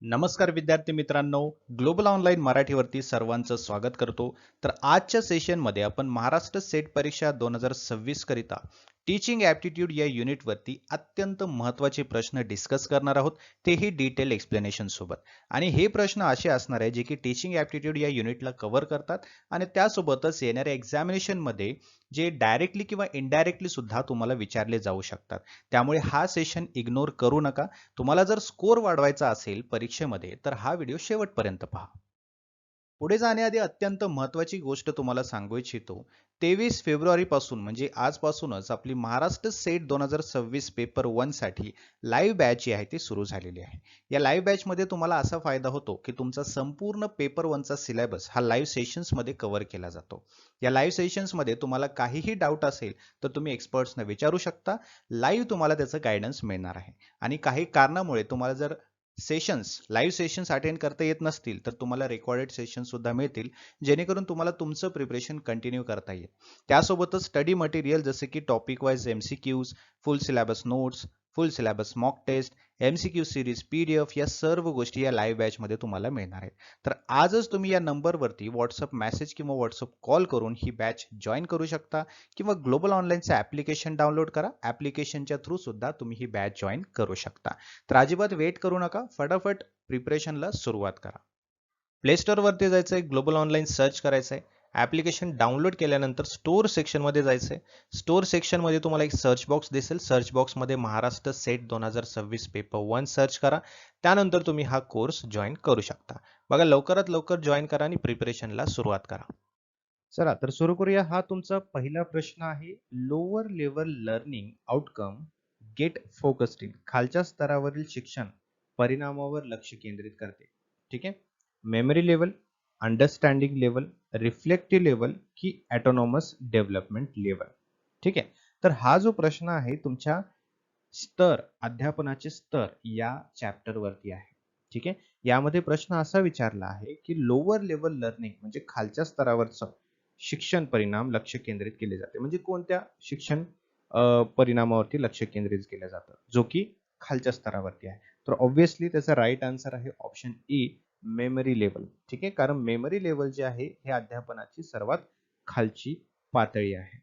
नमस्कार विद्यार्थी मित्रांनो, ग्लोबल ऑनलाईन मराठीवरती सर्वांचं स्वागत करतो. तर आजच्या सेशनमध्ये आपण महाराष्ट्र सेट परीक्षा 2026 करिता टीचिंग ॲप्टिट्यूड या युनिटवरती अत्यंत महत्त्वाचे प्रश्न डिस्कस करणार आहोत, तेही डिटेल एक्सप्लेनेशन सोबत. आणि हे प्रश्न असे असणार आहे जे की टीचिंग ॲप्टिट्यूड या युनिटला कव्हर करतात आणि त्यासोबतच येणाऱ्या एक्झामिनेशनमध्ये जे डायरेक्टली किंवा इनडायरेक्टली सुद्धा तुम्हाला विचारले जाऊ शकतात. त्यामुळे हा सेशन इग्नोर करू नका. तुम्हाला जर स्कोर वाढवायचा असेल परीक्षेमध्ये तर हा व्हिडिओ शेवटपर्यंत पहा. पुढे जाण्याआधी अत्यंत महत्त्वाची गोष्ट तुम्हाला सांगू इच्छितो. 23 फेब्रुवारी पासून म्हणजे आजपासूनच आपली महाराष्ट्र सेट 2026 पेपर 1 साठी लाईव्ह बॅच जी आहे ती सुरू झालेली आहे. या लाईव्ह बॅच मध्ये तुम्हाला असा फायदा होतो की तुमचा संपूर्ण पेपर 1 चा सिलेबस हा लाईव्ह सेशन्स मध्ये कव्हर केला जातो. या लाईव्ह सेशन्स मध्ये तुम्हाला काहीही डाऊट असेल तर तुम्ही एक्सपर्ट्सना विचारू शकता. लाईव्ह तुम्हाला त्याचं गायडन्स मिळणार आहे. आणि काही कारणामुळे तुम्हाला जर लाईव्ह सेशन्स अटेंड करता येत नसतील तर तुम्हाला रेकॉर्डेड सेशन सुद्धा मिळतील, जेणेकरून तुम्हाला तुमचं प्रिपरेशन कंटिन्यू करता येईल. त्यासोबतच स्टडी मटेरियल जसे की topic wise MCQs, full syllabus notes, full syllabus mock test, MCQ series, PDF या सर्व गोष्टी या लाईव्ह बॅचमध्ये तुम्हाला मिळणार आहेत. तर आजच तुम्ही या नंबरवरती व्हॉट्सअप मेसेज किंवा व्हॉट्सअप कॉल करून ही बॅच जॉईन करू शकता किंवा ग्लोबल ऑनलाईनचं ॲप्लिकेशन डाउनलोड करा. ॲप्लिकेशनच्या थ्रू सुद्धा तुम्ही ही बॅच जॉईन करू शकता. तर अजिबात वेट करू नका, फटाफट प्रिपरेशनला सुरुवात करा. प्ले स्टोअरवरती जायचं आहे, ग्लोबल ऑनलाईन सर्च करायचं आहे. ॲप्लिकेशन डाउनलोड केल्यानंतर स्टोअर सेक्शनमध्ये जायचं आहे. स्टोअर सेक्शनमध्ये तुम्हाला एक सर्च बॉक्स दिसेल. सर्च बॉक्समध्ये महाराष्ट्र सेट 2026 पेपर 1 सर्च करा. त्यानंतर तुम्ही हा कोर्स जॉईन करू शकता. बघा, लवकरात लवकर जॉईन करा आणि प्रिपरेशनला सुरुवात करा. चला तर सुरू करूया. हा तुमचा पहिला प्रश्न आहे. Lower level learning outcome get focused in. खालच्या स्तरावरील शिक्षण परिणामावर लक्ष केंद्रित करते. ठीक आहे. Memory level, understanding level, reflective level की ऑटोनॉमस डेव्हलपमेंट लेवल. ठीक आहे. तर हा जो प्रश्न आहे तुमच्या अध्यापनाचे स्तर या चॅप्टर वरती आहे. ठीक आहे. यामध्ये प्रश्न असा विचारला आहे की लोअर लेवल लर्निंग म्हणजे खालच्या स्तरावरचं शिक्षण परिणाम लक्ष केंद्रित केले जाते. म्हणजे कोणत्या शिक्षण परिणामावरती लक्ष केंद्रित केलं जातं, जो की खालच्या स्तरावरती आहे. तर ऑब्व्हियसली त्याचा राईट आन्सर आहे ऑप्शन ई, मेमरी लेवल. ठीक आहे. कारण मेमरी लेवल जे आहे हे अध्यापनाची सर्वात खालची पातळी आहे.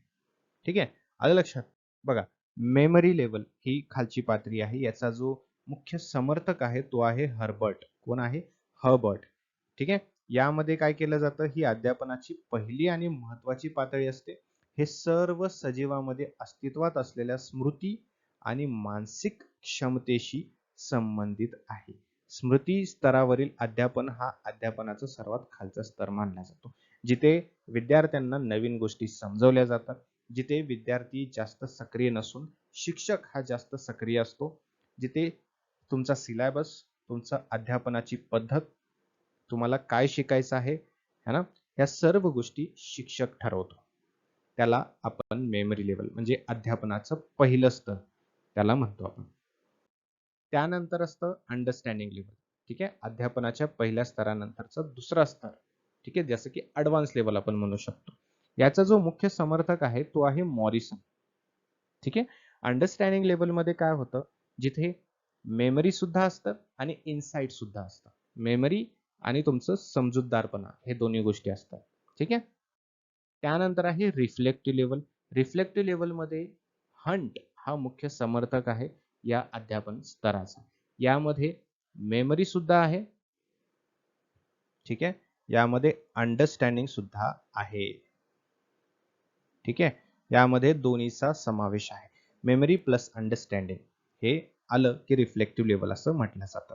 ठीक आहे. आलं लक्षात? बघा, मेमरी लेवल ही खालची पातळी आहे. याचा जो मुख्य समर्थक आहे तो आहे हर्बर्ट. कोण आहे? हर्बर्ट. ठीक आहे. यामध्ये काय केलं जातं? ही अध्यापनाची पहिली आणि महत्वाची पातळी असते. हे सर्व सजीवामध्ये अस्तित्वात असलेल्या स्मृती आणि मानसिक क्षमतेशी संबंधित आहे. स्मृती स्तरावरील अध्यापन हा अध्यापनाचा सर्वात खालचा स्तर मानला जातो. जिथे विद्यार्थ्यांना नवीन गोष्टी समजवल्या जातात, जिथे विद्यार्थी जास्त सक्रिय नसून शिक्षक हा जास्त सक्रिय असतो, जिथे तुमचा सिलेबस, तुमचा अध्यापनाची पद्धत, तुम्हाला काय शिकायचं आहे है ना, या सर्व गोष्टी शिक्षक ठरवतो. त्याला आपण मेमरी लेवल म्हणजे अध्यापनाचं पहिलं स्तर त्याला म्हणतो आपण. त्यानंतर असतं अंडरस्टँडिंग लेवल. ठीक आहे. अध्यापनाच्या पहिल्या स्तरानंतरचा दुसरा स्तर. ठीक आहे. जसं की ऍडव्हान्स लेवल आपण म्हणू शकतो. याचा जो मुख्य समर्थक आहे तो आहे मॉरिसन. ठीक आहे. अंडरस्टँडिंग लेवल मध्ये काय होतं, जिथे मेमरी सुद्धा असतात आणि इनसाइट सुद्धा असतात. मेमरी आणि तुमचं समजूतदारपणा हे दोन्ही गोष्टी असतात. ठीक आहे. त्यानंतर आहे रिफ्लेक्टिव्ह लेवल. रिफ्लेक्टिव्ह लेवल मध्ये हंट हा मुख्य समर्थक आहे या अध्यापन स्तराचा. यामध्ये मेमरी सुद्धा आहे. ठीक आहे. यामध्ये अंडरस्टँडिंग सुद्धा आहे. ठीक आहे. यामध्ये दोन्हीचा समावेश आहे. मेमरी प्लस अंडरस्टँडिंग हे आलं की रिफ्लेक्टिव्ह लेवल असं म्हटलं जातं.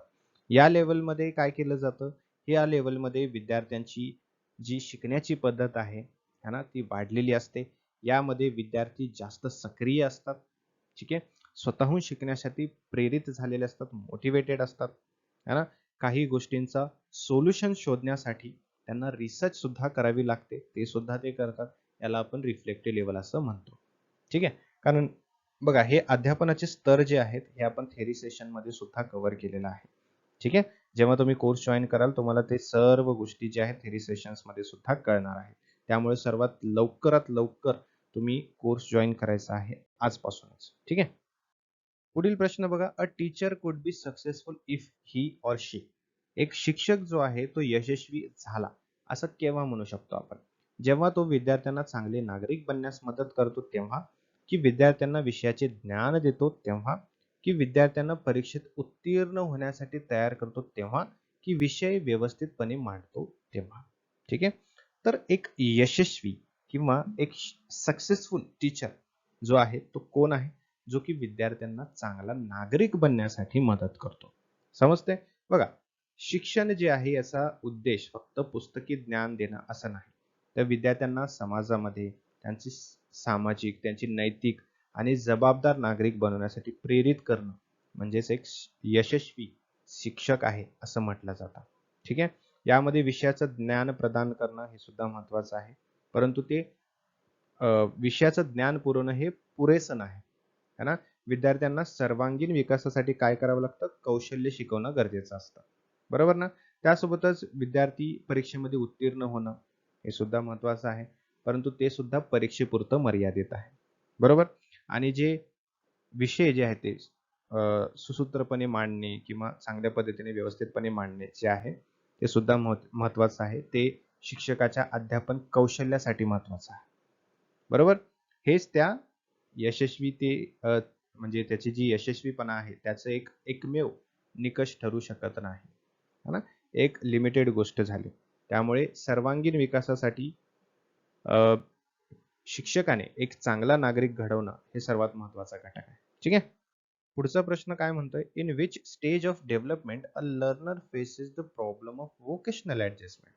या लेवलमध्ये काय केलं जातं? या लेवलमध्ये विद्यार्थ्यांची जी शिकण्याची पद्धत आहे है ना, ती वाढलेली असते. यामध्ये विद्यार्थी जास्त सक्रिय असतात. ठीक आहे. स्वतःहून शिकण्यासाठी प्रेरित झालेले असतात, मोटिवेटेड असतात है ना. काही गोष्टींचा सोल्युशन शोधण्यासाठी त्यांना रिसर्च सुद्धा करावी लागते, ते सुद्धा ते करतात. याला आपण रिफ्लेक्टिव्ह लेवल असं म्हणतो. ठीक आहे. कारण बघा, हे अध्यापनाचे स्तर जे आहेत हे आपण थेरी सेशन मध्ये सुद्धा कव्हर केलेलं आहे. ठीक आहे. जेव्हा तुम्ही कोर्स जॉईन कराल तुम्हाला ते सर्व गोष्टी ज्या आहेत थेरी सेशन्स मध्ये सुद्धा कळणार आहे. त्यामुळे सर्वात लवकरात लवकर तुम्ही कोर्स जॉईन करायचा आहे आजपासूनच. ठीक आहे. पुढील प्रश्न बघा. A teacher could be successful if he or she. एक शिक्षक जो आहे तो यशस्वी झाला असं केव्हा म्हणू शकतो आपण? जेव्हा तो विद्यार्थ्यांना चांगले नागरिक बनण्यास मदत करतो तेव्हा, की विद्यार्थ्यांना विषयाचे ज्ञान देतो तेव्हा, की विद्यार्थ्यांना परीक्षेत उत्तीर्ण होण्यासाठी तयार करतो तेव्हा, की विषय व्यवस्थितपणे मांडतो तेव्हा. ठीक आहे. तर एक यशस्वी किंवा एक सक्सेसफुल टीचर जो आहे तो कोण आहे? जो की विद्यार्थ्यांना चांगला नागरिक बनण्यासाठी मदत करतो. समजते? बघा, शिक्षण जे आहे याचा उद्देश फक्त पुस्तकी ज्ञान देणं असं नाही. तर विद्यार्थ्यांना समाजामध्ये त्यांची सामाजिक, त्यांची नैतिक आणि जबाबदार नागरिक बनवण्यासाठी प्रेरित करणं म्हणजेच एक यशस्वी शिक्षक आहे असं म्हटलं जातं. ठीक आहे. यामध्ये विषयाचं ज्ञान प्रदान करणं हे सुद्धा महत्वाचं आहे. परंतु ते विषयाचं ज्ञान पुरवणं हे पुरेसं नाही. है ना? विद्यार्थ्यांना सर्वांगीण विकासासाठी काय करावं लागतं? कौशल्य शिकवणं गरजेचं असतं. बरोबर ना? त्यासोबतच विद्यार्थी परीक्षेमध्ये उत्तीर्ण होणं हे सुद्धा महत्वाचं आहे. परंतु ते सुद्धा परीक्षेपुरतं मर्यादित आहे. बरोबर? आणि जे विषय जे आहेत ते सुसूत्रपणे मांडणे किंवा चांगल्या पद्धतीने व्यवस्थितपणे मांडणे जे आहे ते सुद्धा महत्वाचं आहे. ते शिक्षकाच्या अध्यापन कौशल्यासाठी महत्वाचं आहे. बरोबर? हेच त्या यशस्वी ते म्हणजे त्याची जी यशस्वीपणा आहे त्याचं एक एकमेव निकष ठरू शकत नाही. है ना? एक लिमिटेड गोष्ट झाली. त्यामुळे सर्वांगीण विकासासाठी शिक्षकाने एक चांगला नागरिक घडवणं हे सर्वात महत्वाचा घटक आहे. ठीक आहे. पुढचा प्रश्न काय म्हणतोय? In which stage of development a learner faces the problem of vocational adjustment?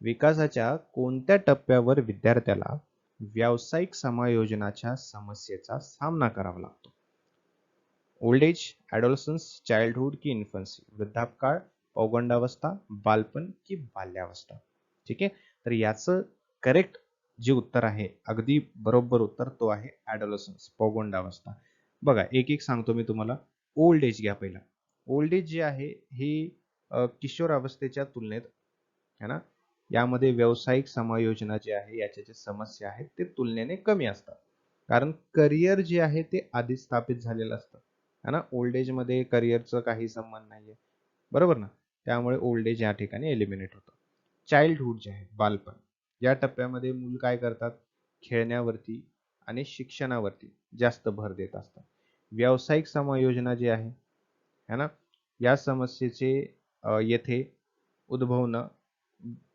विकासाच्या कोणत्या टप्प्यावर विद्यार्थ्याला व्यावसायिक समायोजनाच्या समस्येचा सामना करावा लागतो? ओल्ड एज, ॲडोलसन्स, चाइल्डहुड की इन्फन्सी? वृद्धापकाळ, पौगंडावस्था, बालपण की बाल्यावस्था? ठीक आहे. तर याचं करेक्ट जे उत्तर आहे, अगदी बरोबर उत्तर तो आहे ॲडोलसन्स, पौगंडावस्था. बघा, एक एक सांगतो मी तुम्हाला. ओल्ड एज घ्या पहिला. ओल्ड एज जे आहे ही किशोरावस्थेच्या तुलनेत है ना, यामध्ये व्यावसायिक समायोजना जे आहे याच्या ज्या समस्या आहेत ते तुलनेने कमी असतात. कारण करिअर जे आहे ते आधीच स्थापित झालेलं असतं. है ना, ओल्ड एज मध्ये करिअरचं काही संबंध नाहीये. बरोबर ना? त्यामुळे ओल्ड एज या ठिकाणी एलिमिनेट होतं. चाइल्डहुड जे आहे, बालपण, या टप्प्यामध्ये मूल काय करतात? खेळण्यावरती आणि शिक्षणावरती जास्त भर देत असतात. व्यावसायिक समायोजना जी आहे है ना, या समस्येचे येथे उद्भवणं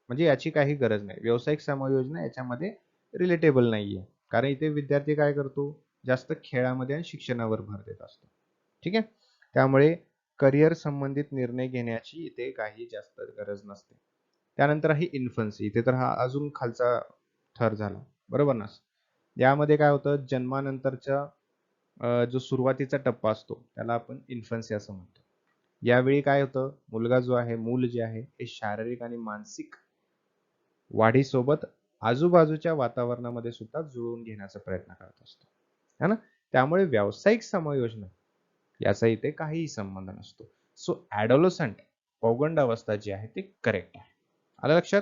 म्हणजे याची काही गरज नाही. व्यावसायिक समायोजना याच्यामध्ये रिलेटेबल नाहीये. कारण इथे विद्यार्थी काय करतो? जास्त खेळामध्ये आणि शिक्षणावर भर देत असतो. ठीक आहे. त्यामुळे करिअर संबंधित निर्णय घेण्याची इथे काही जास्त गरज नसते. त्यानंतर आहे इन्फन्सी. इथे तर हा अजून खालचा थर झाला. बरोबर ना? यामध्ये काय होतं? जन्मानंतरच्या जो सुरुवातीचा टप्पा असतो त्याला आपण इन्फन्सी असं म्हणतो. यावेळी काय होतं? मुलगा जो आहे, मूल जे आहे हे शारीरिक आणि मानसिक वाढीसोबत आजूबाजूच्या वातावरणामध्ये सुद्धा जुळवून घेण्याचा प्रयत्न करत असतो. है ना? त्यामुळे व्यावसायिक समायोजना याचा इथे काहीही संबंध नसतो. सो ॲडोलसंट, पौगंडावस्था जी आहे ती करेक्ट आहे. आलं लक्षात?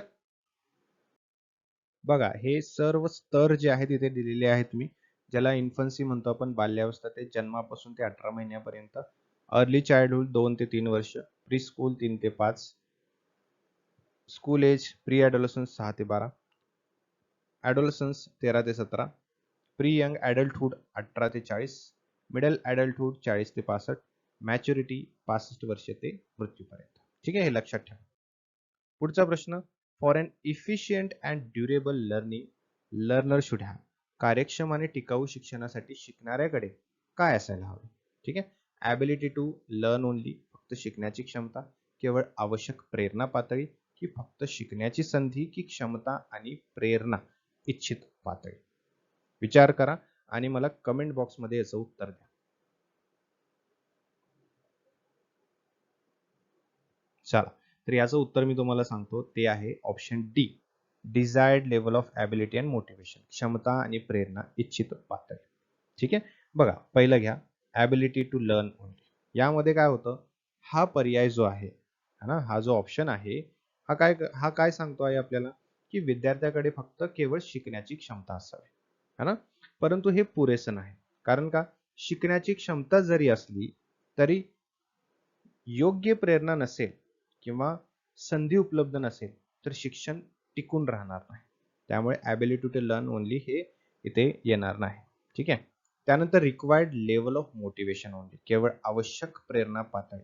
बघा, हे सर्व स्तर जे आहेत तिथे दिलेले आहेत मी. ज्याला इन्फन्सी म्हणतो आपण, बाल्यावस्था ते जन्मापासून ते 18 महिन्यापर्यंत. अर्ली चाइल्डहुड 2 ते 3 वर्ष. प्री स्कूल 3 ते 5. स्कूल एज प्री ॲडोलसन्स 6 ते 12. ॲडोलसन्स 13 ते 17. प्री यंग ॲडल्टहुड 18 ते 40. मिडल ॲडल्टहुड 40 ते 65. मॅच्युरिटी 65 वर्ष ते मृत्यूपर्यंत. ठीक आहे, हे लक्षात ठेवा. पुढचा प्रश्न. For an efficient and durable learning, learner should have. कार्यक्षम आणि टिकाऊ शिक्षणासाठी शिकणाऱ्याकडे काय असायला हवे? ठीक आहे. ॲबिलिटी टू लर्न ओनली, फक्त शिकण्याची क्षमता, केवळ आवश्यक प्रेरणा पातळी, की फक्त शिकण्याची संधी, की क्षमता आणि प्रेरणा इच्छित पातळी? विचार करा आणि मला कमेंट बॉक्समध्ये याचं उत्तर द्या. चला, तर याचं उत्तर मी तुम्हाला सांगतो. ते आहे option D, desired level of ability and motivation, क्षमता आणि प्रेरणा इच्छित पातळी. ठीक आहे. बघा, पहिलं घ्या, ॲबिलिटी टू लर्न ओनली. यामध्ये काय होतं? हा पर्याय जो आहे ना, हा जो ऑप्शन आहे, हा काय सांगतो आहे आपल्याला? की विद्यार्थ्याकडे फक्त केवळ शिकण्याची क्षमता असावी. है ना? परंतु हे पुरेसं नाही. कारण का? शिकण्याची क्षमता जरी असली तरी योग्य प्रेरणा नसेल किंवा संधी उपलब्ध नसेल तर शिक्षण टिकून राहणार नाही. त्यामुळे ॲबिलिटी टू लर्न ओनली हे इथे येणार नाही. ठीक आहे. त्यानंतर required level of motivation only, केवळ आवश्यक प्रेरणा पातळी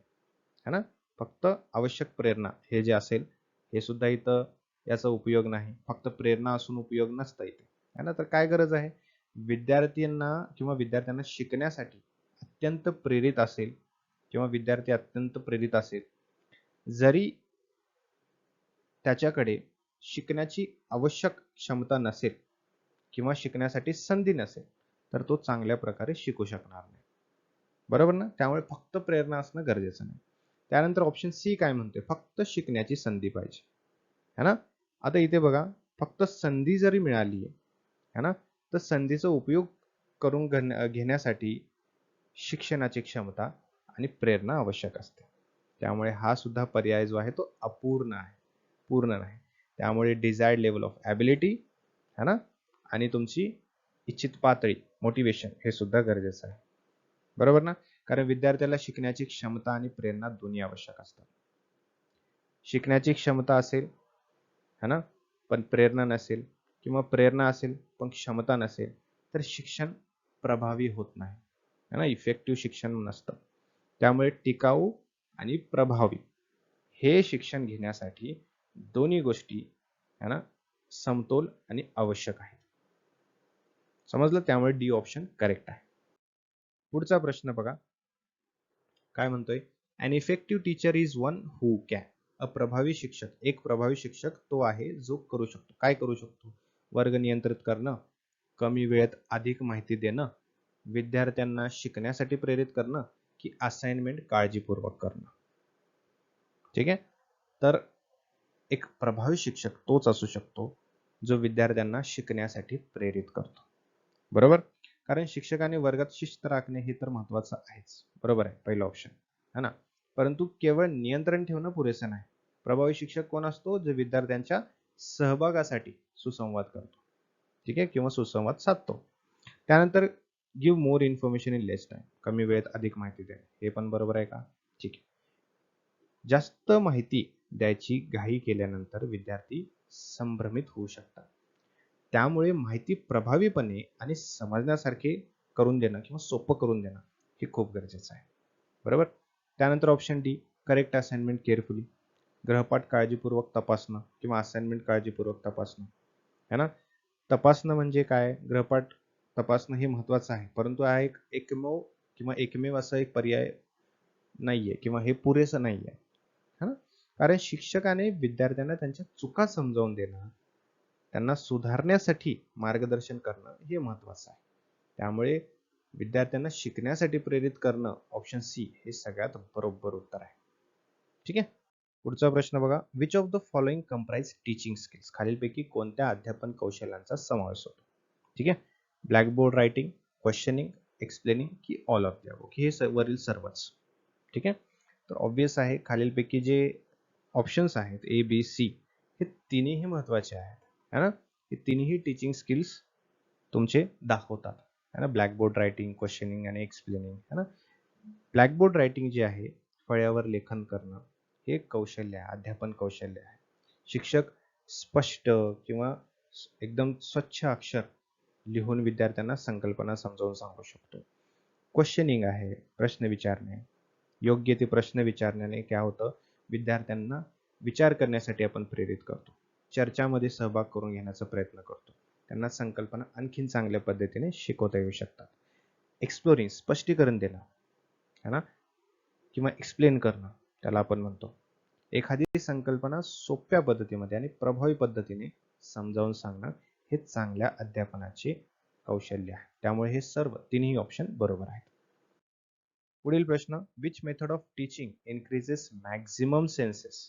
है ना, फक्त आवश्यक प्रेरणा हे जे असेल हे सुद्धा इथं याचा उपयोग नाही. फक्त प्रेरणा असून उपयोग नसता इथे है ना. तर काय गरज आहे, विद्यार्थ्यांना शिकण्यासाठी अत्यंत प्रेरित असेल किंवा विद्यार्थी अत्यंत प्रेरित असेल, जरी त्याच्याकडे शिकण्याची आवश्यक क्षमता नसेल किंवा शिकण्यासाठी संधी नसेल तर तो चांगल्या प्रकारे शिकू शकणार नाही. बरोबर ना. त्यामुळे फक्त प्रेरणा असणं गरजेचं नाही. त्यानंतर ऑप्शन सी काय म्हणते, फक्त शिकण्याची संधी पाहिजे है ना. आता इथे बघा, फक्त संधी जरी मिळाली है ना, तर संधीचा उपयोग करून घेण्यासाठी शिक्षणाची क्षमता आणि प्रेरणा आवश्यक असते. त्यामुळे हा सुद्धा पर्याय जो आहे तो अपूर्ण आहे, पूर्ण नाही. त्यामुळे डिझायर्ड लेवल ऑफ ॲबिलिटी है ना आणि तुमची इच्छित पातळी मोटिवेशन हे सुद्धा गरजेचं आहे. बरोबर ना. कारण विद्यार्थ्याला शिकण्याची क्षमता आणि प्रेरणा दोन्ही आवश्यक असतात. शिकण्याची क्षमता असेल है ना पण प्रेरणा नसेल किंवा प्रेरणा असेल पण क्षमता नसेल तर शिक्षण प्रभावी होत नाही है ना, इफेक्टिव्ह शिक्षण नसतं. त्यामुळे टिकाऊ आणि प्रभावी हे शिक्षण घेण्यासाठी दोन्ही गोष्टी है ना समतोल आणि आवश्यक आहे. समजलं. त्यामुळे डी ऑप्शन करेक्ट आहे. पुढचा प्रश्न बघा काय म्हणतोय, an effective teacher is one who can. प्रभावी शिक्षक, एक प्रभावी शिक्षक तो आहे जो करू शकतो. काय करू शकतो, वर्ग नियंत्रित करणं, कमी वेळेत अधिक माहिती देणं, विद्यार्थ्यांना शिकण्यासाठी प्रेरित करणं की असाइनमेंट काळजीपूर्वक करणं. ठीक आहे. तर एक प्रभावी शिक्षक तोच असू शकतो जो विद्यार्थ्यांना शिकण्यासाठी प्रेरित करतो. बरोबर. कारण शिक्षकाने वर्गात शिस्त राखणे हे तर महत्वाचं आहेच. बरोबर आहे, पहिलं ऑप्शन है ना. परंतु केवळ नियंत्रण ठेवणं पुरेसं नाही. प्रभावी शिक्षक कोण असतो, जो विद्यार्थ्यांच्या सहभागासाठी सुसंवाद करतो. ठीक आहे, किंवा सुसंवाद साधतो. त्यानंतर give more information in less time, कमी वेळेत अधिक माहिती देणे, हे पण बरोबर आहे का. ठीक आहे. जास्त माहिती द्यायची घाई केल्यानंतर विद्यार्थी संभ्रमित होऊ शकतात. त्यामुळे माहिती प्रभावीपणे आणि समजण्यासारखे करून देणं किंवा सोपं करून देणं हे खूप गरजेचं आहे. बरोबर. त्यानंतर option D, correct assignment carefully, गृहपाठ काळजीपूर्वक तपासणं किंवा असाइनमेंट काळजीपूर्वक तपासणं है ना. तपासणं म्हणजे काय, गृहपाठ तपासणं हे महत्वाचं आहे, परंतु हा एक एकमेव असा एक पर्याय नाहीये किंवा हे पुरेसं नाहीये है ना. कारण शिक्षकाने विद्यार्थ्यांना त्यांच्या चुका समजावून देणं, त्यांना सुधारण्यासाठी मार्गदर्शन करणं हे महत्वाचं आहे. त्यामुळे विद्यार्थ्यांना शिकण्यासाठी प्रेरित करणं, ऑप्शन सी हे सगळ्यात बरोबर उत्तर आहे. ठीक आहे. पुढचा प्रश्न बघा, which of the following comprise teaching skills, खालीलपैकी कोणत्या अध्यापन कौशल्यांचा समावेश होतो. ठीक आहे. ब्लॅकबोर्ड रायटिंग, क्वेश्चनिंग, एक्सप्लेनिंग की ऑल ऑफ द अबोव, हे वरील सर्वच. ठीक आहे. तर ऑब्वियस आहे, खालीलपैकी जे ऑप्शन्स आहेत ए बी सी हे तिन्ही महत्वाचे आहेत है ना. हे तिन्ही टीचिंग स्किल्स तुमचे दाखवतात है ना. ब्लॅकबोर्ड रायटिंग, क्वेश्चनिंग आणि एक्सप्लेनिंग है ना. ब्लॅकबोर्ड रायटिंग जे आहे, फळ्यावर लेखन करणं, हे कौशल्य आहे, अध्यापन कौशल्य आहे. शिक्षक स्पष्ट किंवा एकदम स्वच्छ अक्षर लिहून विद्यार्थ्यांना संकल्पना समजावून सांगू शकतो. क्वेश्चनिंग आहे, प्रश्न विचारणे, योग्य ते प्रश्न विचारण्याने काय होतं, विद्यार्थ्यांना विचार करण्यासाठी आपण प्रेरित करतो, चर्चामध्ये सहभाग करून घेण्याचा प्रयत्न करतो, त्यांना संकल्पना आणखीन चांगल्या पद्धतीने शिकवता येऊ शकतात. एक्सप्लोरिंग, स्पष्टीकरण देणं है ना किंवा एक्सप्लेन करणं त्याला आपण म्हणतो. एखादी संकल्पना सोप्या पद्धतीमध्ये आणि प्रभावी पद्धतीने समजावून सांगणं हे चांगल्या अध्यापनाचे कौशल्य आहे. त्यामुळे हे सर्व तिन्ही ऑप्शन बरोबर आहेत. पुढील प्रश्न, which method of teaching increases maximum census,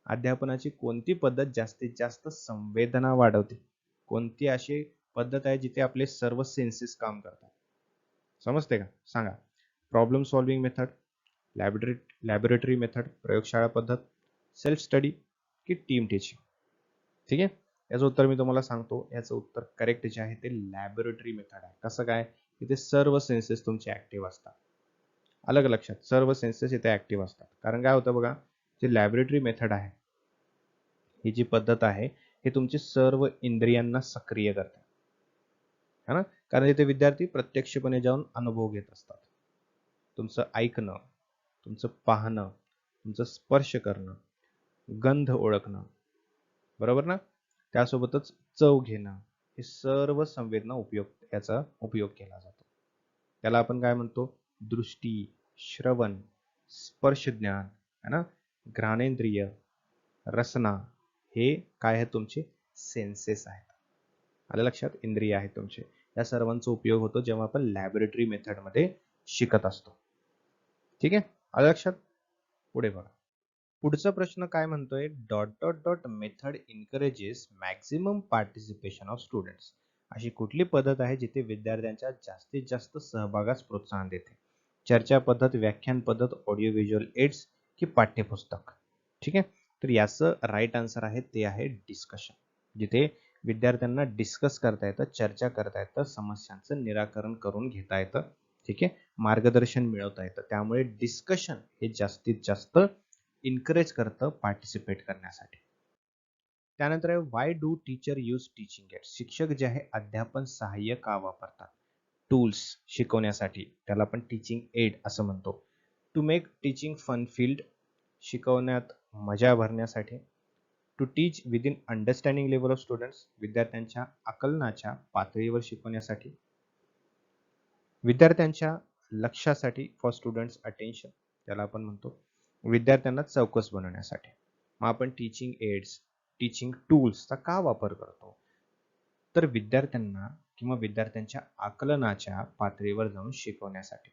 अध्यापनाची कोणती पद्धत जास्तीत जास्त संवेदना वाढवते. कोणती अशी पद्धत आहे जिथे आपले सर्व सेन्सेस काम करतात. समजते का, सांगा. Problem solving method, laboratory method, प्रयोगशाळा पद्धत, सेल्फ स्टडी की टीम टीचिंग. ठीक आहे. याचं उत्तर मी तुम्हाला सांगतो. याचं उत्तर करेक्ट जे आहे ते लॅबोरेटरी मेथड आहे. कसं काय, इथे सर्व सेन्सेस तुमचे ऍक्टिव्ह असतात. अलग लक्षात, सर्व सेन्सेस इथे ऍक्टिव्ह असतात. कारण काय होतं बघा, जे लॅबोरेटरी मेथड आहे, ही जी पद्धत आहे, हे तुमचे सर्व इंद्रियांना सक्रिय करते, है ना? कारण इथे विद्यार्थी प्रत्यक्षपणे जाऊन अनुभव घेत असतात. तुमचं ऐकणं, तुमचं पाहणं, तुमचं स्पर्श करणं, गंध ओळखणं, बरोबर ना? त्यासोबतच चव घेणं, हे सर्व संवेदना याचा उपयोग केला जातो. त्याला आपण काय म्हणतो? दृष्टी, श्रवण, स्पर्श ज्ञान, है ना? घ्राणेंद्रिय, रसना, हे काय आहे? तुमचे सेन्सेस आहेत. आलं लक्षात? इंद्रिय आहेत तुमचे. या सर्वांचा उपयोग होतो जेव्हा आपण लॅबोरेटरी मेथडमध्ये शिकत असतो. ठीक आहे? आलं लक्षात? पुढे बघा. पुढचा प्रश्न काय म्हणतोय? Dot dot dot method encourages maximum participation of students. अशी कुठली पद्धत आहे जिथे विद्यार्थ्यांच्या जास्तीत जास्त सहभागास प्रोत्साहन देते? चर्चा पद्धत, व्याख्यान पद्धत, ऑडिओ व्हिज्युअल एड्स की पाठ्यपुस्तक? ठीक आहे, तर याचं राईट आन्सर आहे ते आहे डिस्कशन. जिथे विद्यार्थ्यांना डिस्कस करता येतं, चर्चा करता येतं, समस्यांचं निराकरण करून घेता येतं. ठीक आहे, मार्गदर्शन मिळवता येतं. त्यामुळे डिस्कशन हे जास्तीत जास्त इनकरेज करतं पार्टिसिपेट करण्यासाठी. त्यानंतर आहे why do teacher use teaching aids. शिक्षक जे आहे अध्यापन सहाय्य का वापरतात? टूल्स शिकवण्यासाठी, त्याला आपण टीचिंग एड असं म्हणतो. To make teaching fun filled, शिकवण्यात मजा भरण्यासाठी. To teach within understanding level of students, विद्यार्थ्यांच्या आकलनाच्या पातळीवर शिकवण्यासाठी. विद्यार्थ्यांच्या लक्षासाठी, फॉर स्टुडंट्स अटेन्शन, त्याला आपण म्हणतो. विद्यार्थ्यांना चौकस बनवण्यासाठी. मग आपण टीचिंग एड्स, टीचिंग टूल्सचा का वापर करतो? तर विद्यार्थ्यांना किंवा विद्यार्थ्यांच्या आकलनाच्या पातळीवर जाऊन शिकवण्यासाठी.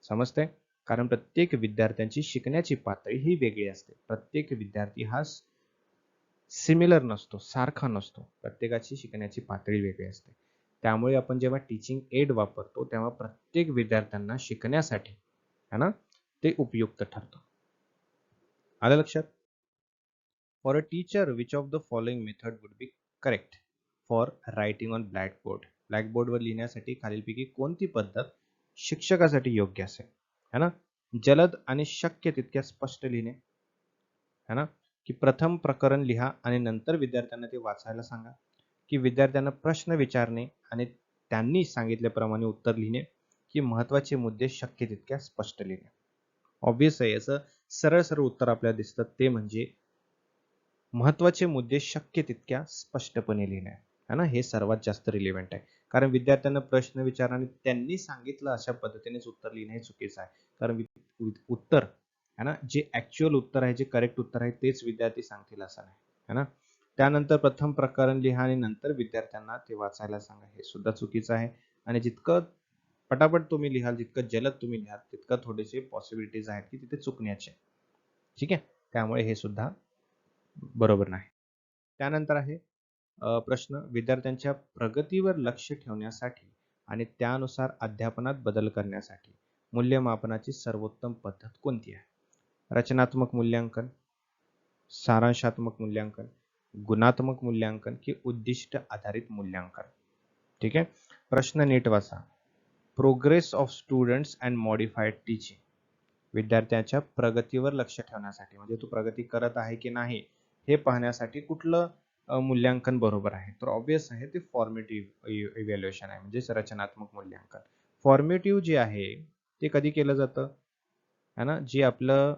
समजतंय? कारण प्रत्येक विद्यार्थ्यांची शिकण्याची पातळी ही वेगळी असते. प्रत्येक विद्यार्थी हा सिमिलर नसतो, सारखा नसतो. प्रत्येकाची शिकण्याची पातळी वेगळी असते. त्यामुळे आपण जेव्हा टीचिंग एड वापरतो तेव्हा प्रत्येक विद्यार्थ्यांना शिकण्यासाठी, है ना, ते उपयुक्त ठरतं. आलं लक्षात? For a teacher which of the following method would be correct for writing on blackboard. ब्लॅकबोर्डवर लिहिण्यासाठी खालीलपैकी कोणती पद्धत शिक्षकासाठी योग्य असेल? है ना, जलद आणि शक्य तितक्या स्पष्ट लिहिणे, है ना, की प्रथम प्रकरण लिहा आणि नंतर विद्यार्थ्यांना ते वाचायला सांगा, की विद्यार्थ्यांना प्रश्न विचारणे आणि त्यांनी सांगितल्याप्रमाणे उत्तर लिहिणे, की महत्त्वाचे मुद्दे शक्य तितक्या स्पष्ट लिहिणे. ऑब्वियस आहे, याचं सरळ सरळ उत्तर आपल्याला दिसतं, ते म्हणजे महत्त्वाचे मुद्दे शक्य तितक्या स्पष्टपणे लिहिणे, है ना. हे सर्वात जास्त रिलेव्हंट आहे. कारण विद्यार्थ्यांना प्रश्न विचारा आणि त्यांनी सांगितलं अशा पद्धतीनेच उत्तर लिहिणे हे चुकीचं आहे. कारण उत्तर, है ना, जे ऍक्च्युअल उत्तर आहे, जे करेक्ट उत्तर आहे तेच विद्यार्थी सांगतील असं नाही, है ना. त्यानंतर प्रथम प्रकरण लिहा आणि नंतर विद्यार्थ्यांना ते वाचायला सांगा, हे सुद्धा चुकीचं आहे. आणि जितकं पटापट तुम्ही लिहाल, जितकं जलद तुम्ही लिहाल, तितकं थोडेसे पॉसिबिलिटीज आहेत की तिथे चुकण्याचे. ठीक आहे, त्यामुळे हे सुद्धा बरोबर नाही. त्यानंतर आहे प्रश्न, विद्यार्थ्यांच्या प्रगतीवर लक्ष ठेवण्यासाठी आणि त्यानुसार अध्यापनात बदल करण्यासाठी मूल्यमापनाची सर्वोत्तम पद्धत कोणती आहे? रचनात्मक मूल्यांकन, सारांशात्मक मूल्यांकन, गुणात्मक मूल्यांकन की उद्दिष्ट आधारित मूल्यांकन? ठीक आहे, प्रश्न नीट वाचा. Progress of students and modified teaching. विद्यार्थ्याच्या प्रगतीवर लक्ष ठेवण्यासाठी, म्हणजे तो प्रगती करत आहे की नाही हे पाहण्यासाठी कुठलं मूल्यांकन बरोबर आहे? तर ऑब्वियस आहे ते फॉर्मेटिव्ह इव्हॅल्युएशन आहे, म्हणजेच रचनात्मक मूल्यांकन. फॉर्मेटिव्ह जे आहे ते कधी केलं जातं, है ना, जी आपलं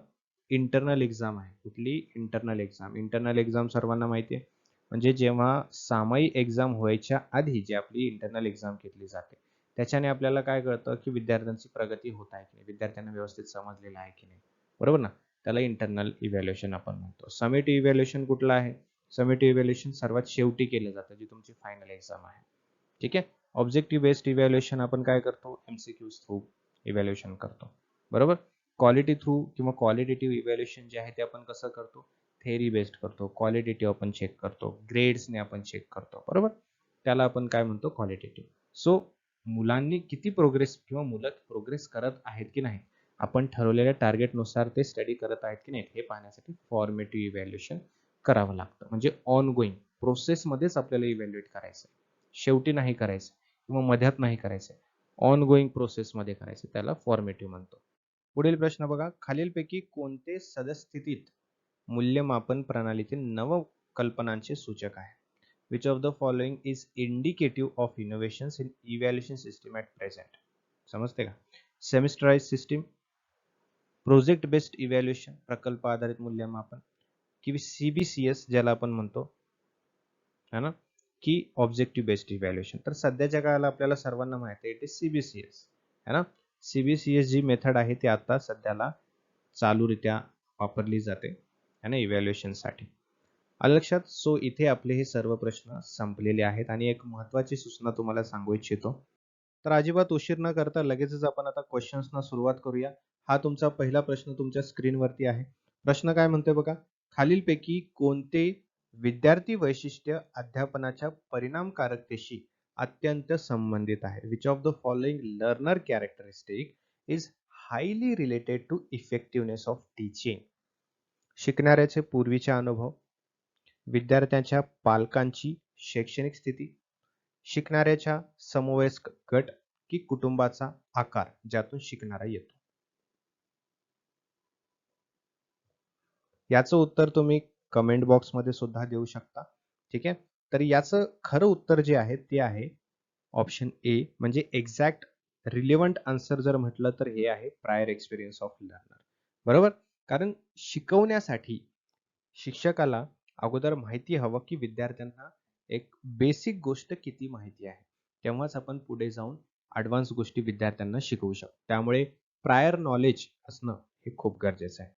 इंटरनल एक्झाम आहे. कुठली? Internal exam. इंटरनल एक्झाम सर्वांना माहिती आहे, म्हणजे जेव्हा सामायिक एक्झाम व्हायच्या आधी जी आपली इंटरनल एक्झाम घेतली जाते, त्याच्याने आपल्याला काय कळतं की विद्यार्थ्यांची प्रगती होत आहे की नाही, विद्यार्थ्यांना व्यवस्थित समजलेलं आहे की नाही, बरोबर ना. त्याला इंटरनल इव्हॅल्युएशन आपण म्हणतो. समेटिव्ह इव्हॅल्युएशन कुठलं आहे? समेटिव्ह इव्हॅल्युएशन सर्वात शेवटी केलं जातं, जी तुमची फायनल एक्झाम आहे. ठीक आहे. ऑब्जेक्टिव्ह बेस्ड इव्हॅल्युएशन आपण काय करतो? एमसीक्यूज थ्रू इव्हॅल्युएशन करतो, बरोबर. क्वालिटी थ्रू किंवा क्वालिटेटिव्ह इव्हॅल्युएशन जे आहे ते आपण कसं करतो? थेअरी बेस्ड करतो. क्वालिटेटिव्ह आपण चेक करतो, ग्रेड्सने आपण चेक करतो, बरोबर. त्याला आपण काय म्हणतो? क्वालिटेटिव्ह. सो मुलांनी किती प्रोग्रेस किंवा मुलं प्रोग्रेस करत आहेत की नाही, आपण ठरवलेल्या टार्गेटनुसार ते स्टडी करत आहेत की नाही, हे पाहण्यासाठी फॉर्मेटिव्ह इव्हॅल्युएशन करावं लागतं. म्हणजे ऑन गोईंग प्रोसेसमध्येच आपल्याला इव्हॅल्युएट करायचं, शेवटी नाही करायचं किंवा मध्यात नाही करायचं, ऑन गोईंग प्रोसेसमध्ये करायचं, त्याला फॉर्मेटिव्ह म्हणतो. पुढील प्रश्न बघा. खालीलपैकी कोणते सदस्थितीत मूल्यमापन प्रणालीतील नवकल्पनांचे सूचक आहे. Which of the following is indicative of innovations in evaluation system at present? समजते का? सेमिस्टराइज सिस्टीम, प्रोजेक्ट बेस्ड इव्हॅल्युएशन प्रकल्प आधारित मूल्यमापन, की CBCS ज्याला आपण म्हणतो है ना, की ऑब्जेक्टिव्ह बेस्ड इव्हॅल्युएशन. तर सध्याच्या काळाला आपल्याला सर्वांना माहिती आहे ते CBCS है ना. CBCS जी मेथड आहे ती आता सध्याला चालूरित्या वापरली जाते है ना इव्हॅल्युएशनसाठी. आलं लक्षात. सो इथे आपले हे सर्व प्रश्न संपलेले आहेत आणि एक महत्त्वाची सूचना तुम्हाला सांगू इच्छितो. तर अजिबात उशीर न करता लगेचच आपण आता क्वेश्चन्सना सुरुवात करूया. हा तुमचा पहिला प्रश्न तुमच्या स्क्रीनवरती आहे. प्रश्न काय म्हणतोय बघा, खालीलपैकी कोणते विद्यार्थी वैशिष्ट्य अध्यापनाच्या परिणामकारकतेशी अत्यंत संबंधित आहे? Which of the following learner characteristic is highly related to effectiveness of teaching? शिकणाऱ्याचे पूर्वीचे अनुभव, विद्यार्थ्यांच्या पालकांची शैक्षणिक स्थिती, शिकणाऱ्याच्या समवयस्क गट, की कुटुंबाचा आकार ज्यातून शिकणारा येतो? याचं उत्तर तुम्ही कमेंट बॉक्समध्ये सुद्धा देऊ शकता. ठीक आहे. तर याचं खरं उत्तर जे आहे ते आहे ऑप्शन ए, म्हणजे एक्झॅक्ट रिलेव्हंट आन्सर जर म्हटलं तर हे आहे प्रायर एक्सपिरियन्स ऑफ लर्नर. बरोबर. कारण शिकवण्यासाठी शिक्षकाला अगोदर माहिती हवं की विद्यार्थ्यांना एक बेसिक गोष्ट किती माहिती आहे, तेव्हाच आपण पुढे जाऊन ऍडव्हान्स गोष्टी विद्यार्थ्यांना शिकवू शकतो. त्यामुळे प्रायर नॉलेज असणं हे खूप गरजेचं आहे.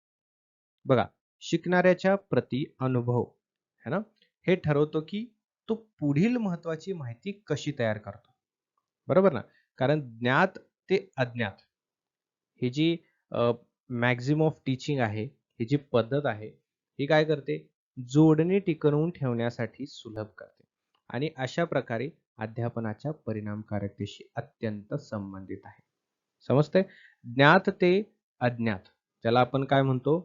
बघा, शिकणाऱ्याच्या प्रति अनुभव है ना, हे ठरवतो की तो पुढील महत्वाची माहिती कशी तयार करतो. बरोबर ना. कारण ज्ञात ते अज्ञात ही जी मॅक्झिमम ऑफ टीचिंग आहे, ही जी पद्धत आहे, ही काय करते, जोडणी टिकवून ठेवण्यासाठी सुलभ करते आणि अशा प्रकारे अध्यापनाच्या परिणामकारकतेशी अत्यंत संबंधित आहे. समजते. ज्ञात ते अज्ञात त्याला आपण काय म्हणतो,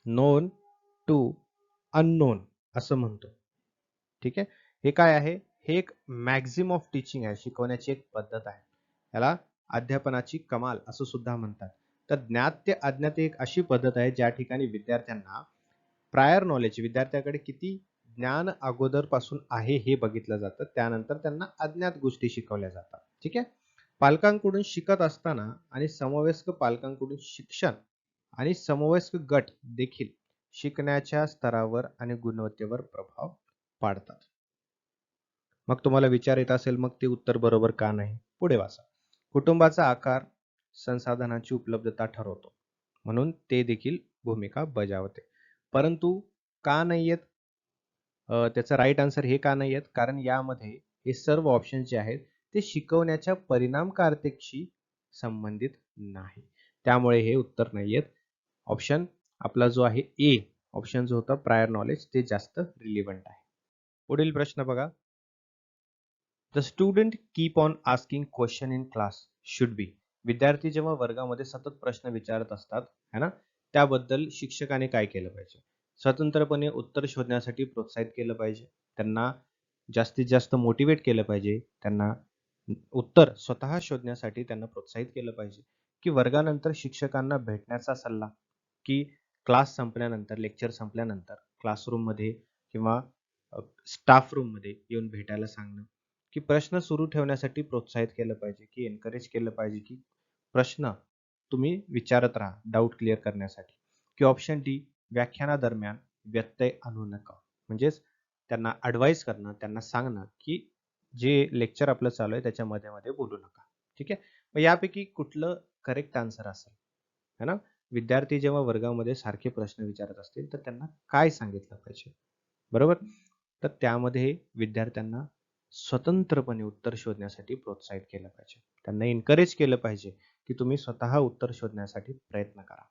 नोन टू अननोन असं म्हणतो. ठीक आहे. हे काय आहे, हे एक मॅक्झिमम ऑफ टीचिंग आहे, शिकवण्याची एक पद्धत आहे. याला अध्यापनाची कमाल असं सुद्धा म्हणतात. तर ज्ञात ते अज्ञात एक अशी पद्धत आहे ज्या ठिकाणी विद्यार्थ्यांना प्रायर नॉलेज, विद्यार्थ्याकडे किती ज्ञान अगोदर पासून आहे हे बघितलं जातं, त्यानंतर त्यांना अज्ञात गोष्टी शिकवल्या जातात. ठीक आहे. पालकांकडून शिकत असताना आणि समवयस्क पालकांकडून शिक्षण आणि समवयस्क गट देखील शिकण्याच्या स्तरावर आणि गुणवत्तेवर प्रभाव पाडतात. मग तुम्हाला विचार येत असेल, मग ते उत्तर बरोबर का नाही? पुढे वाचा. कुटुंबाचा आकार संसाधनांची उपलब्धता ठरवतो, म्हणून ते देखील भूमिका बजावते. परंतु का नाही येत? त्याचं राईट आन्सर हे का नाही येत? कारण यामध्ये हे सर्व ऑप्शन जे आहेत ते शिकवण्याच्या परिणामकारकतेशी संबंधित नाही. त्यामुळे हे उत्तर नाही येत. ऑप्शन आपला जो आहे ए ऑप्शन जो होता प्रायर नॉलेज, ते जास्त रिलेव्हंट आहे. पुढील प्रश्न बघा. The student keep on asking question in class should be. विद्यार्थी जेव्हा वर्गामध्ये सतत प्रश्न विचारत असतात है ना, त्याबद्दल शिक्षकाने काय केलं पाहिजे? स्वतंत्रपणे उत्तर शोधण्यासाठी प्रोत्साहित केलं पाहिजे, त्यांना जास्तीत जास्त मोटिवेट केलं पाहिजे, त्यांना उत्तर स्वतः शोधण्यासाठी त्यांना प्रोत्साहित केलं पाहिजे, की वर्गानंतर शिक्षकांना भेटण्याचा सल्ला, की क्लास संपल्यानंतर, लेक्चर संपल्यानंतर क्लासरूम मध्ये किंवा स्टाफ रूम मध्ये येऊन भेटायला सांगणं, की प्रश्न सुरू ठेवण्यासाठी प्रोत्साहित केलं पाहिजे, की एनकरेज केलं पाहिजे, की प्रश्न तुम्ही विचारत राहा डाऊट क्लिअर करण्यासाठी, की ऑप्शन डी व्याख्यानादरम्यान व्यत्यय आणू नका. म्हणजेच त्यांना ऍडवाइस करणं, त्यांना सांगणं, की जे लेक्चर आपलं चालू आहे त्याच्या मध्ये मध्ये बोलू नका. ठीक आहे. मग यापैकी कुठलं करेक्ट आन्सर असेल है ना? विद्यार्थी जेव्हा वर्गामध्ये सारखे प्रश्न विचारत असतील तर त्यांना काय सांगितलं पाहिजे? बरोबर. तर त्यामध्ये विद्यार्थ्यांना स्वतंत्रपणे उत्तर शोधण्यासाठी प्रोत्साहित केलं पाहिजे, त्यांना एनकरेज केलं पाहिजे, की तुम्ही स्वतः उत्तर शोधण्यासाठी प्रयत्न करा,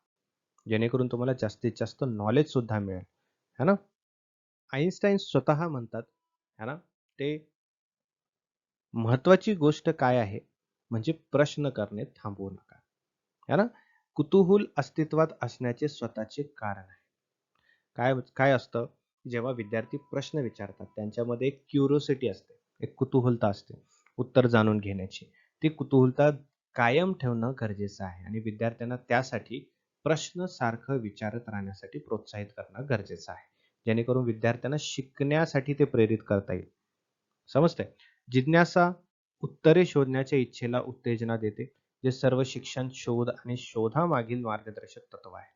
जेणेकरून तुम्हाला जास्तीत जास्त नॉलेज सुद्धा मिळेल है ना. आईन्स्टाईन स्वतः म्हणतात है ना, ते महत्वाची गोष्ट काय आहे, म्हणजे प्रश्न करणे थांबवू नका है ना. कुतूहल अस्तित्वात असण्याचे स्वतःचे कारण आहे. काय काय असतं, जेव्हा विद्यार्थी प्रश्न विचारतात त्यांच्यामध्ये एक क्युरिओसिटी असते, एक कुतूहलता असते उत्तर जाणून घेण्याची. ती कुतूहलता कायम ठेवणं गरजेचं आहे आणि विद्यार्थ्यांना त्यासाठी प्रश्न सारखं विचारत राहण्यासाठी प्रोत्साहित करणं गरजेचं आहे, जेणेकरून विद्यार्थ्यांना शिकण्यासाठी ते प्रेरित करता येईल. समजतंय? जिज्ञासा उत्तरे शोधण्याच्या इच्छेला उत्तेजना देते, जे सर्व शिक्षण, शोध आणि शोधामागील मार्गदर्शक तत्व आहे.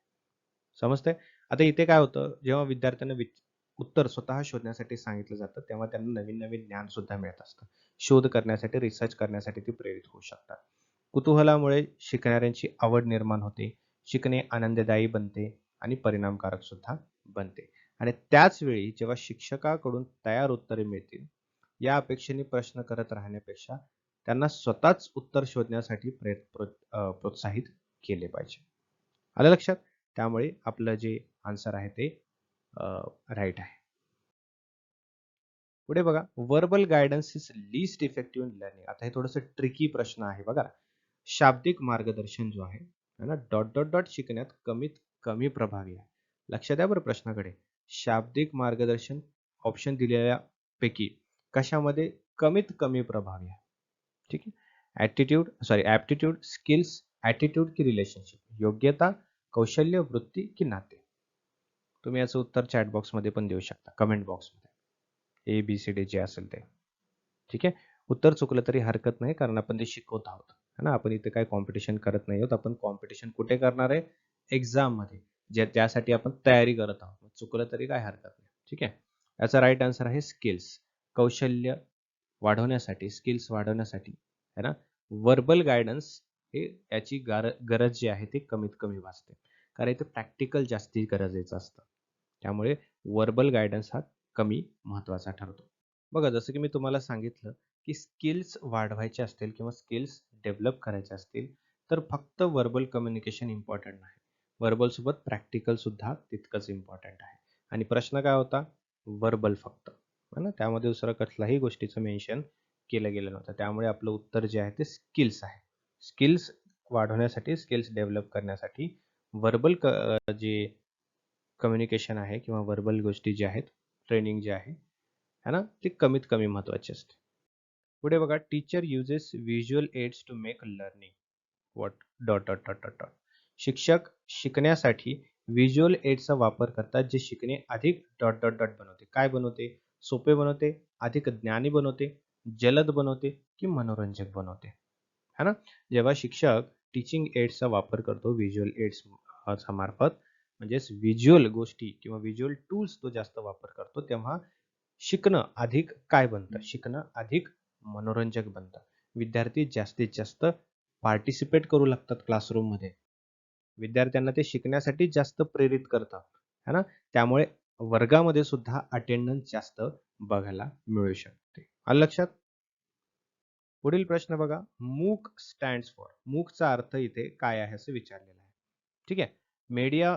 समजतंय? आता इथे काय होतं, जेव्हा विद्यार्थ्यांना उत्तर स्वतः शोधण्यासाठी सांगितलं जातं, तेव्हा त्यांना नवीन-नवीन ज्ञान सुद्धा मिळत असतं. शोध करण्यासाठी, रिसर्च करण्यासाठी ते प्रेरित होऊ शकतात. कुतूहलामुळे शिकणाऱ्यांची आवड निर्माण होते, शिकणे आनंददायी बनते आणि परिणामकारक सुद्धा बनते. आणि त्याच वेळी जेव्हा शिक्षकाकडून तयार उत्तरे मिळतील, या अपेक्षेने प्रश्न करत राहण्यापेक्षा त्यांना स्वतःच उत्तर शोधण्यासाठी प्रोत्साहित केले पाहिजे. आलं लक्षात? त्यामुळे आपलं जे आन्सर आहे ते राईट आहे. पुढे बघा, verbal guidance is least effective in learning. आता हे थोडंसं ट्रिकी प्रश्न आहे बघा. शाब्दिक मार्गदर्शन जो आहे ना, डॉट डॉट डॉट शिकण्यात कमीत कमी प्रभावी आहे. लक्ष द्या बरं प्रश्नाकडे. शाब्दिक मार्गदर्शन ऑप्शन दिलेल्या पैकी कशामध्ये कमीत कमी प्रभावी आहे? ठीक आहे. ऍप्टिट्यूड, स्किल्स, ऍटिट्यूड की रिलेशनशिप, योग्यता, कौशल्य, वृत्ती की नाते. तुम्ही याचं उत्तर चॅट बॉक्समध्ये पण देऊ शकता, कमेंट बॉक्समध्ये. ABCD जे असेल ते. ठीक आहे. उत्तर चुकलं तरी हरकत नाही, कारण आपण ते शिकवत आहोत. है ना? आपण इथे काही कॉम्पिटिशन करत नाही आहोत. आपण कॉम्पिटिशन कुठे करणार आहे? एक्झाममध्ये. त्यासाठी आपण तयारी करत आहोत. चुकलं तरी काय हरकत नाही. ठीक आहे. याचा राईट आन्सर आहे स्किल्स. कौशल्य वाढवण्यासाठी, स्किल्स वाढवण्यासाठी, है ना, व्हर्बल गायडन्स हे याची गरज जी आहे ती कमीत कमी भासते. कारण इथे प्रॅक्टिकल जास्ती गरजेचं असतं. त्यामुळे व्हर्बल गायडन्स हा कमी महत्त्वाचा ठरतो. बघा, जसं की मी तुम्हाला सांगितलं, की स्किल्स वाढवायचे असतील किंवा स्किल्स डेव्हलप करायचे असतील, तर फक्त व्हर्बल कम्युनिकेशन इम्पॉर्टंट नाही. व्हर्बल सोबत प्रॅक्टिकल सुद्धा तितकंच इम्पॉर्टंट आहे. आणि प्रश्न काय होता? व्हर्बल फक्त. है ना? त्यामध्ये दुसरं कुठल्याही गोष्टीचं मेन्शन केलं गेलं नव्हतं. त्यामुळे आपलं उत्तर जे आहे ते स्किल्स आहे. स्किल्स वाढवण्यासाठी, स्किल्स डेव्हलप करण्यासाठी व्हर्बल जे कम्युनिकेशन आहे किंवा व्हर्बल गोष्टी ज्या आहेत, ट्रेनिंग जे आहे, है ना, ते कमीत कमी महत्त्वाचे असते. पुढे बघा, teacher uses visual aids to make learning what dot dot dot dot dot. शिक्षक शिकण्यासाठी व्हिज्युअल एड्सचा वापर करतात, जे शिकणे अधिक डॉट डॉट डॉट बनवते. काय बनवते? सोपे बनवते, अधिक ज्ञानी बनवते, जलद बनवते की मनोरंजक बनवते. है ना? जेव्हा शिक्षक टीचिंग एड्सचा वापर करतो व्हिज्युअल एड्स मार्फत, म्हणजेच व्हिज्युअल गोष्टी किंवा व्हिज्युअल टूल्स तो जास्त वापर करतो, तेव्हा शिकणं अधिक काय बनतं? शिकणं अधिक मनोरंजक बनतं. विद्यार्थी जास्तीत जास्त पार्टिसिपेट करू लागतात क्लासरूममध्ये. विद्यार्थ्यांना ते शिकण्यासाठी जास्त प्रेरित करतं. है ना? त्यामुळे वर्गामध्ये सुद्धा अटेंडन्स जास्त बघायला मिळू शकते. आलं लक्षात? पुढील प्रश्न बघा, मूक स्टँड्स फॉर. मूकचा अर्थ इथे काय आहे असं विचारलेलं आहे. ठीक आहे. Media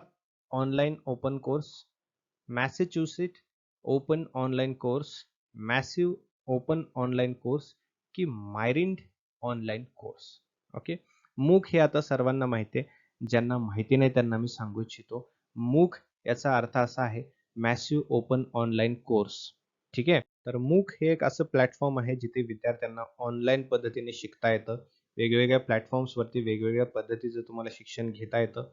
online open course, Massachusetts open online course, massive open online course की मायरिंड ऑनलाईन कोर्स. ओके. मूक हे आता सर्वांना माहिती आहे. ज्यांना माहिती नाही त्यांना मी सांगू इच्छितो. मूक याचा अर्थ असा आहे मॅसिव्ह ओपन ऑनलाईन कोर्स. ठीक आहे. तर मूक हे एक असं प्लॅटफॉर्म आहे जिथे विद्यार्थ्यांना ऑनलाईन पद्धतीने शिकता येतं. वेगवेगळ्या प्लॅटफॉर्म्सवरती वेगवेगळ्या पद्धतीचं तुम्हाला शिक्षण घेता येतं.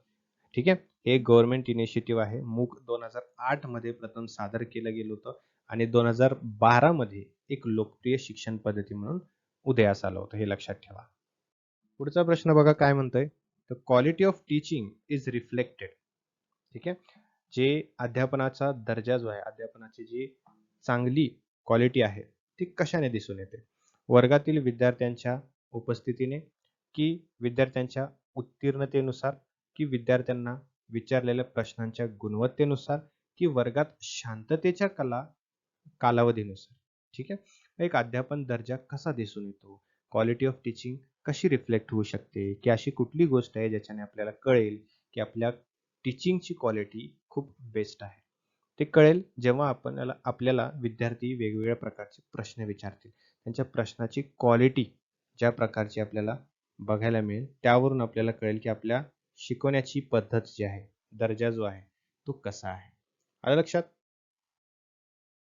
ठीक आहे. हे एक गव्हर्नमेंट इनिशिएटिव्ह आहे. मूक 2008 मध्ये प्रथम सादर केलं गेलं होतं आणि 2012 मध्ये एक लोकप्रिय शिक्षण पद्धती म्हणून उदयास आलं होतं. हे लक्षात ठेवा. पुढचा प्रश्न बघा काय म्हणतोय? The quality of teaching is reflected. ठीक आहे. जे अध्यापनाचा दर्जा जो आहे, अध्यापनाची जी चांगली क्वालिटी आहे, ती कशाने दिसून येते? वर्गातील विद्यार्थ्यांच्या उपस्थितीने, की विद्यार्थ्यांच्या उत्तीर्णतेनुसार, की विद्यार्थ्यांना विचारलेल्या प्रश्नांच्या गुणवत्तेनुसार, की वर्गात शांततेच्या कालावधीनुसार. ठीक आहे. एक अध्यापन दर्जा कसा दिसून येतो? क्वालिटी ऑफ टीचिंग कशी रिफ्लेक्ट होऊ शकते? की अशी कुठली गोष्ट आहे ज्याच्याने आपल्याला कळेल की आपल्या टीचिंगची क्वालिटी खूप बेस्ट आहे? ते कळेल जेव्हा आपल्याला विद्यार्थी वेगवेगळ्या प्रकारचे प्रश्न विचारतील. त्यांच्या प्रश्नाची क्वालिटी ज्या प्रकारची आपल्याला बघायला मिळेल, त्यावरून आपल्याला कळेल की आपल्या शिकवण्याची पद्धत जी आहे, दर्जा जो आहे, तो कसा आहे. आलं लक्षात?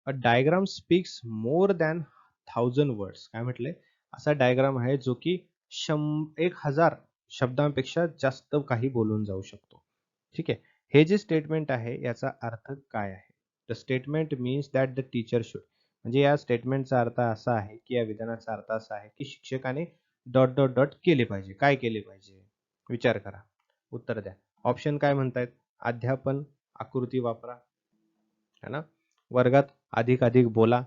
A diagram speaks more than 1000 words. काय म्हटले? असा डायग्राम आहे जो की 1000 शब्दांपेक्षा जास्त काही बोलून जाऊ शकतो. ठीक आहे. हे जे स्टेटमेंट आहे याचा अर्थ काय आहे? The statement means that the teacher should, म्हणजे या स्टेटमेंटचा अर्थ असा आहे की या विधानाचा अर्थ असा आहे की शिक्षकाने डॉट डॉट डॉट केले पाहिजे. काय केले पाहिजे? विचार करा. उत्तर द्या. ऑप्शन काय म्हणतायत? अध्यापन, आकृती वापरा, है ना? वर्गात अधिक बोला,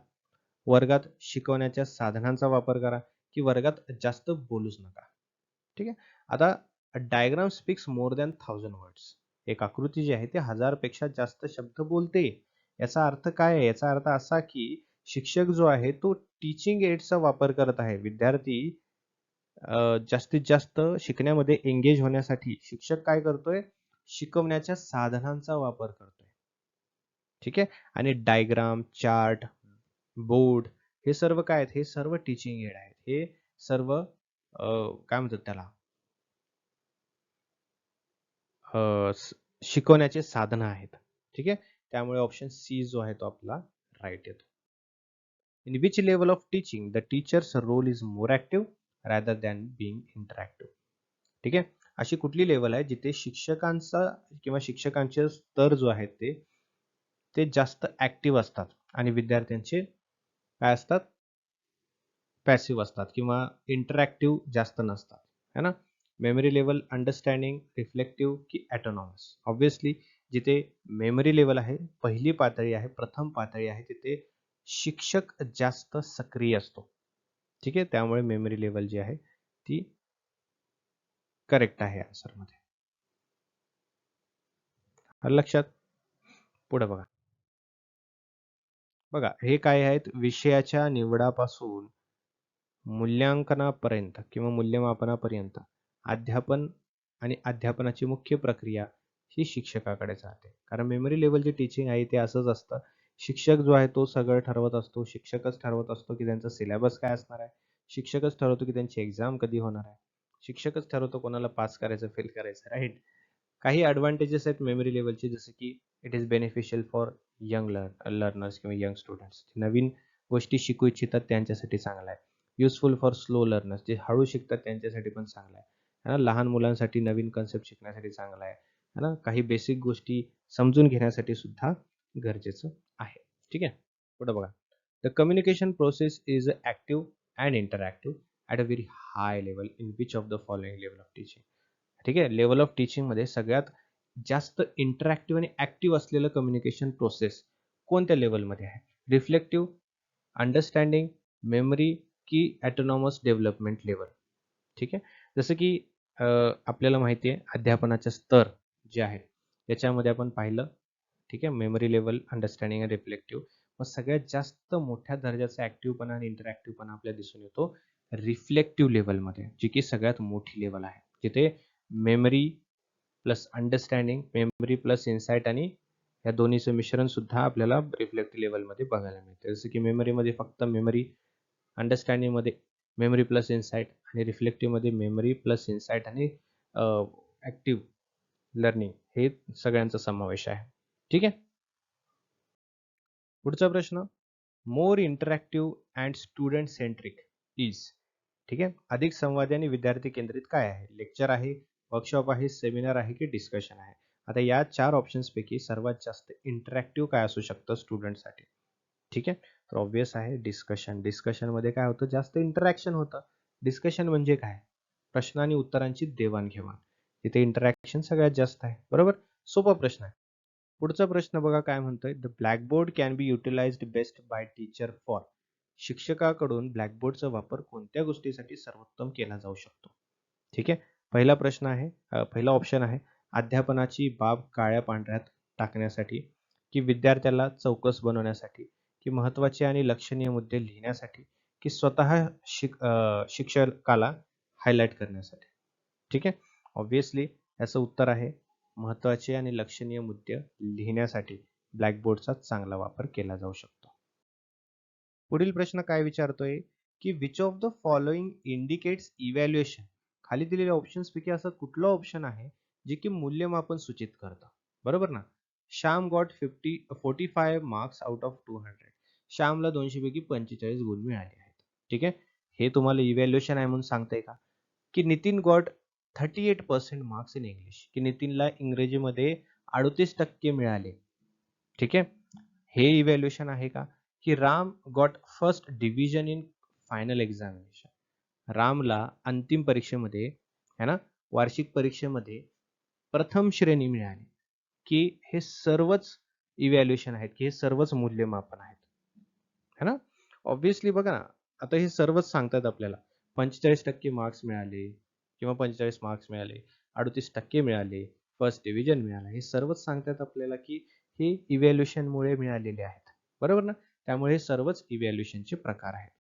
वर्गात शिकवण्याच्या साधनांचा वापर करा, की वर्गात जास्त बोलूच नका. ठीक आहे. आता diagram speaks more than 1000 words. एक आकृती जी आहे ती 1000 पेक्षा जास्त शब्द बोलते. याचा अर्थ काय आहे? याचा अर्थ असा की शिक्षक जो आहे तो टीचिंग एड्सचा वापर करत आहे. विद्यार्थी जास्तीत जास्त शिकण्यामध्ये एंगेज होण्यासाठी शिक्षक काय करतोय? शिकवण्याच्या साधनांचा वापर करतोय. ठीक आहे. आणि डायग्राम, चार्ट, बोर्ड हे सर्व काय आहेत? हे सर्व टीचिंग एड आहेत. हे सर्व काय म्हणतात त्याला? शिकवण्याचे साधनं आहेत. ठीक आहे. त्यामुळे ऑप्शन सी जो आहे तो आपला राइट येतो. In which level of teaching the teacher's role is more active rather than being interactive. ठीक आहे. अशी कुठली लेवल आहे जिथे शिक्षकांचा किंवा शिक्षकांचे स्तर जो आहेत ते जास्त ऍक्टिव्ह असतात आणि विद्यार्थ्यांचे काय असतात? पॅसिव्ह असतात किंवा इंटरॅक्टिव्ह जास्त नसतात, है ना? मेमरी लेवल, अंडरस्टँडिंग, रिफ्लेक्टिव्ह की ऑटोनॉमस? ऑब्व्हियसली जिथे मेमरी लेवल आहे, पहिली पातळी आहे, प्रथम पातळी आहे, तिथे शिक्षक जास्त सक्रिय असतो. ठीक आहे. त्यामुळे मेमरी लेवल जी आहे ती करेक्ट आहे आन्सरमध्ये. आलं लक्षात? पुढे बघा. बघा हे काय आहेत? विषयाच्या निवडापासून मूल्यांकनापर्यंत किंवा मूल्यमापनापर्यंत अध्यापन आणि अध्यापनाची मुख्य प्रक्रिया ही शिक्षकाकडेच राहते. कारण मेमरी लेव्हल जे टीचिंग आहे ते असंच असतं. शिक्षक जो आहे तो सगळं ठरवत असतो. शिक्षकच ठरवत असतो की त्यांचा सिलेबस काय असणार आहे. शिक्षकच ठरवतो की त्यांची एक्झाम कधी होणार आहे. शिक्षकच ठरवतो कोणाला पास करायचं, फेल करायचं, राईट? काही ॲडव्हांटेजेस आहेत मेमरी लेव्हलचे, जसे की it is beneficial for young learners किंवा यंग स्टुडंट्स. नवीन गोष्टी शिकू इच्छितात त्यांच्यासाठी चांगला आहे. युजफुल फॉर स्लो लर्नर्स, जे हळू शिकतात त्यांच्यासाठी पण चांगला आहे. है ना? लहान मुलांसाठी नवीन कन्सेप्ट शिकण्यासाठी चांगला आहे. है ना? काही बेसिक गोष्टी समजून घेण्यासाठी सुद्धा गरजेचं आहे. ठीक आहे. पुढे बघा. The communication process is active and interactive at a very high level in which of the following level of teaching. ठीक आहे. लेवल ऑफ टीचिंग मध्ये सगळ्यात जास्त इंटरॅक्टिव्ह आणि ऍक्टिव्ह असलेलं कम्युनिकेशन प्रोसेस कोणत्या लेवलमध्ये आहे? रिफ्लेक्टिव्ह, अंडरस्टँडिंग, मेमरी की ऑटोनॉमस डेव्हलपमेंट लेवल? ठीक आहे. जसं की आपल्याला माहिती आहे अध्यापनाचे स्तर जे आहे त्याच्यामध्ये आपण पाहिलं. ठीक आहे. मेमरी लेवल, अंडरस्टँडिंग आणि रिफ्लेक्टिव्ह. मग सगळ्यात जास्त मोठ्या दर्जाचा ऍक्टिव्हपणा आणि इंटरॅक्टिव्हपणा आपल्याला दिसून येतो रिफ्लेक्टिव्ह लेवलमध्ये, जी की सगळ्यात मोठी लेवल आहे. जिथे memory plus understanding, memory plus insight आणि या दोन्हीचं मिश्रण सुद्धा आपल्याला रिफ्लेक्टिव्ह लेवलमध्ये बघायला मिळते. जसं की मेमरीमध्ये फक्त मेमरी, अंडरस्टँडिंगमध्ये मेमरी प्लस इन्साइट आणि रिफ्लेक्टिव्हमध्ये मेमरी प्लस इन्साइट आणि ऍक्टिव्ह लर्निंग हे सगळ्यांचा समावेश आहे. ठीक आहे. पुढचा प्रश्न. More interactive and student centric is. ठीक आहे. अधिक संवादी आणि विद्यार्थी केंद्रित काय आहे? लेक्चर आहे, वर्कशॉप आहे, सेमिनार आहे की डिस्कशन आहे? आता या 4 ऑप्शन्स पैकी सर्वात जास्त इंटरॅक्टिव्ह काय असू शकतं स्टुडंटसाठी? ठीक आहे. तर ऑब्व्हियस आहे डिस्कशन. डिस्कशनमध्ये काय होतं? जास्त इंटरॅक्शन होतं. डिस्कशन म्हणजे काय? प्रश्न आणि उत्तरांची देवाणघेवाण. तिथे इंटरॅक्शन सगळ्यात जास्त आहे. बरोबर? सोपा प्रश्न आहे. पुढचा प्रश्न बघा काय म्हणतोय. The blackboard can be utilized best by teacher for. शिक्षकाकडून ब्लॅकबोर्डचा वापर कोणत्या गोष्टीसाठी सर्वोत्तम केला जाऊ शकतो? ठीक आहे. पहिला प्रश्न आहे, पहिला ऑप्शन आहे अध्यापनाची बाब काळ्या पांढऱ्यात टाकण्यासाठी, की विद्यार्थ्याला चौकस बनवण्यासाठी, की महत्त्वाचे आणि लक्षणीय मुद्दे लिहिण्यासाठी, की स्वतः शिक्षकाला हायलाइट करण्यासाठी? ठीक आहे. ऑब्व्हियसली याचं उत्तर आहे महत्त्वाचे आणि लक्षणीय मुद्दे लिहिण्यासाठी ब्लॅकबोर्डचा चांगला वापर केला जाऊ शकतो. पुढील प्रश्न काय विचारतोय, की which of the following indicates evaluation? खाली दिलेल्या ऑप्शन्स पैकी असं कुठलं ऑप्शन आहे जे की मूल्यमापन सूचित करतं? बरोबर ना? Shyam got 45 marks out of 200. श्यामला 200 पैकी 45 गुण मिळाले आहेत. ठीक आहे. हे तुम्हाला इव्हॅल्युएशन आहे म्हणून सांगताय का? की Nitin got 38% marks in English, की नितीनला इंग्रजीमध्ये 38% मिळाले. ठीक आहे. हे इव्हॅल्युएशन आहे का? की Ram got first division in final examination. रामला अंतिम परीक्षेमध्ये है ना, वार्षिक परीक्षेमध्ये प्रथम श्रेणी मिळाली. की हे सर्वच इव्हॅल्युएशन आहेत, की हे सर्वच मूल्यमापन आहेत. है ना? ऑब्व्हियसली बघा ना, आता हे सर्वच सांगतात आपल्याला 45% मार्क्स मिळाले किंवा 45 मार्क्स मिळाले, 38% मिळाले, फर्स्ट डिव्हिजन मिळाला. हे सर्वच सांगतात आपल्याला, की हे इव्हॅल्युएशनमुळे मिळालेले आहेत. बरोबर ना? त्यामुळे हे सर्वच इव्हॅल्युएशनचे प्रकार आहेत.